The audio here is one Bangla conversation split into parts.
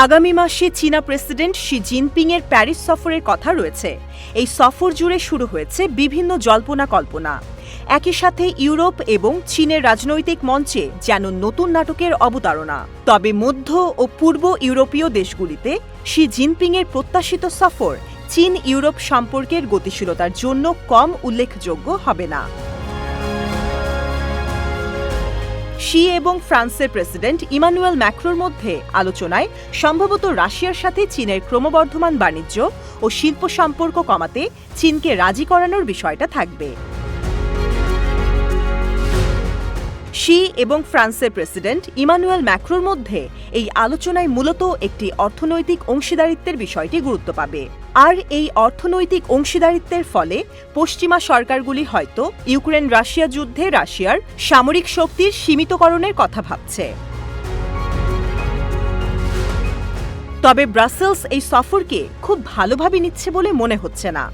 আগামী মাসে চীনা প্রেসিডেন্ট শি জিনপিংয়ের প্যারিস সফরের কথা রয়েছে। এই সফর জুড়ে শুরু হয়েছে বিভিন্ন জল্পনা কল্পনা। একই সাথে ইউরোপ এবং চীনের রাজনৈতিক মঞ্চে যেন নতুন নাটকের অবতারণা। তবে মধ্য ও পূর্ব ইউরোপীয় দেশগুলিতে শি জিনপিংয়ের প্রত্যাশিত সফর চীন ইউরোপ সম্পর্কের গতিশীলতার জন্য কম উল্লেখযোগ্য হবে না। শি এবং ফ্রান্সের প্রেসিডেন্ট ইমানুয়েল ম্যাক্রোর মধ্যে আলোচনায় সম্ভবত রাশিয়ার সাথে চীনের ক্রমবর্ধমান বাণিজ্য ও শিল্প সম্পর্ক কমাতে চীনকে রাজি করানোর বিষয়টা থাকবে। শি এবং ফ্রান্সের প্রেসিডেন্ট ইমানুয়েল ম্যাক্রোর মধ্যে এই আলোচনায় মূলত একটি অর্থনৈতিক অংশীদারিত্বের বিষয়টি গুরুত্ব পাবে। আর এই অর্থনৈতিক অংশীদারিত্বের ফলে পশ্চিমা সরকারগুলি হয়তো ইউক্রেন রাশিয়া যুদ্ধে রাশিয়ার সামরিক শক্তির সীমিতকরণের কথা ভাবছে। তবে ব্রাসেলস এই সফরকে খুব ভালোভাবে নিচ্ছে বলে মনে হচ্ছে না।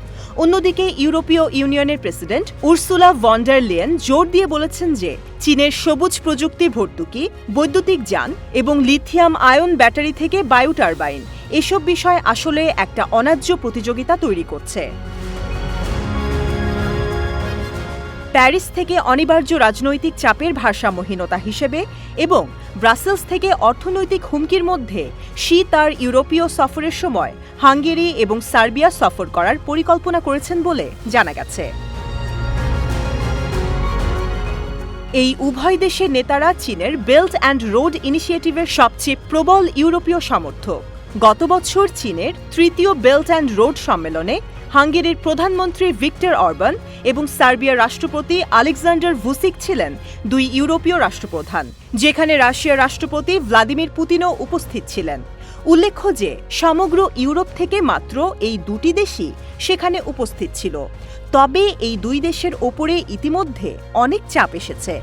অন্যদিকে ইউরোপীয় ইউনিয়নের president Ursula von der Leyen জোর দিয়ে বলেছেন যে চীনের সবুজ প্রযুক্তি ভর্তুকি, বৈদ্যুতিক যান এবং লিথিয়াম আয়ন ব্যাটারি থেকে বায়ু টারবাইন এসব বিষয় আসলে একটা অন্যায্য প্রতিযোগিতা তৈরি করছে। প্যারিস থেকে অনিবার্য রাজনৈতিক চাপের ভারসাম্যহীনতা হিসেবে এবং ব্রাসেলস থেকে অর্থনৈতিক হুমকির মধ্যে শি তার ইউরোপীয় সফরের সময় হাঙ্গেরি এবং সার্বিয়া সফর করার পরিকল্পনা করেছেন বলে জানা গেছে। এই উভয় দেশের নেতারা চীনের বেল্ট অ্যান্ড রোড ইনিশিয়েটিভের সবচেয়ে প্রবল ইউরোপীয় সমর্থক। গত বছর চীনের তৃতীয় বেল্ট অ্যান্ড রোড সম্মেলনে হাঙ্গেরির প্রধানমন্ত্রী ভিক্টর অরবান এবং সার্বিয়ার রাষ্ট্রপতি আলেকজান্ডার ভুসিক ছিলেন দুই ইউরোপীয় রাষ্ট্রপ্রধান, যেখানে রাশিয়ার রাষ্ট্রপতি ভ্লাদিমির পুতিনও উপস্থিত ছিলেন। উল্লেখ্য যে সমগ্র ইউরোপ থেকে মাত্র এই দুটি দেশই সেখানে উপস্থিত ছিল। তবে এই দুই দেশের ওপরে ইতিমধ্যে অনেক চাপ এসেছে।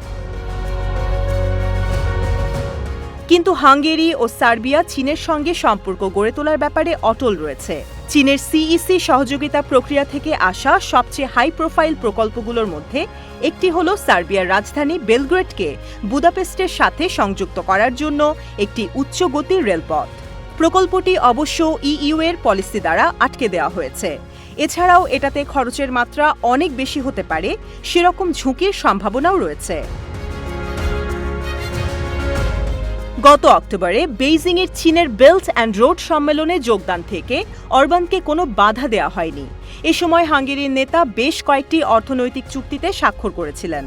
কিন্তু হাঙ্গেরি ও সার্বিয়া চীনের সঙ্গে সম্পর্ক গড়ে তোলার ব্যাপারে অটল রয়েছে। চীনের সিইসি সহযোগিতা প্রক্রিয়া থেকে আসা সবচেয়ে হাই প্রোফাইল প্রকল্পগুলোর মধ্যে একটি হল সার্বিয়ার রাজধানী বেলগ্রেডকে বুদাপেস্টের সাথে সংযুক্ত করার জন্য একটি উচ্চ গতির রেলপথ। প্রকল্পটি অবশ্য ইইউ এর পলিসি দ্বারা আটকে দেওয়া হয়েছে। এছাড়াও এটাতে খরচের মাত্রা অনেক বেশি হতে পারে, সেরকম ঝুঁকির সম্ভাবনাও রয়েছে। গত অক্টোবরে বেইজিংয়ের চীনের বেল্ট অ্যান্ড রোড সম্মেলনে যোগদান থেকে অরবানকে কোনো বাধা দেওয়া হয়নি। এ সময় হাঙ্গেরির নেতা বেশ কয়েকটি অর্থনৈতিক চুক্তিতে স্বাক্ষর করেছিলেন।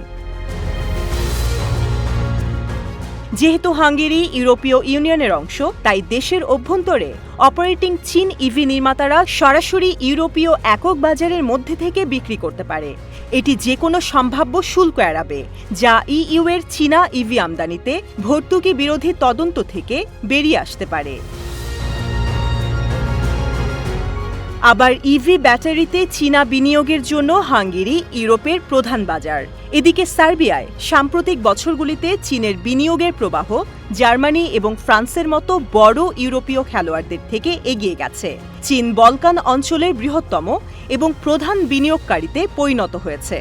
যেহেতু হাঙ্গেরি ইউরোপীয় ইউনিয়নের অংশ, তাই দেশের অভ্যন্তরে অপারেটিং চীন ইভি নির্মাতারা সরাসরি ইউরোপীয় একক বাজারের মধ্যে থেকে বিক্রি করতে পারে। এটি যে কোনো সম্ভাব্য শুল্ক এড়াবে, যা ইইউ এর চীনা ইভি আমদানিতে ভর্তুকি বিরোধী তদন্ত থেকে বেরিয়ে আসতে পারে। আবার ইভি ব্যাটারিতে চীনা বিনিয়োগের জন্য হাঙ্গেরি ইউরোপের প্রধান বাজার। এদিকে সার্বিয়ায় সাম্প্রতিক বছরগুলিতে চীনের বিনিয়োগের প্রবাহ জার্মানি এবং ফ্রান্সের মতো বড় ইউরোপীয় খেলোয়াড়দের থেকে এগিয়ে গেছে। চীন বলকান অঞ্চলের বৃহত্তম এবং প্রধান বিনিয়োগকারীতে পরিণত হয়েছে।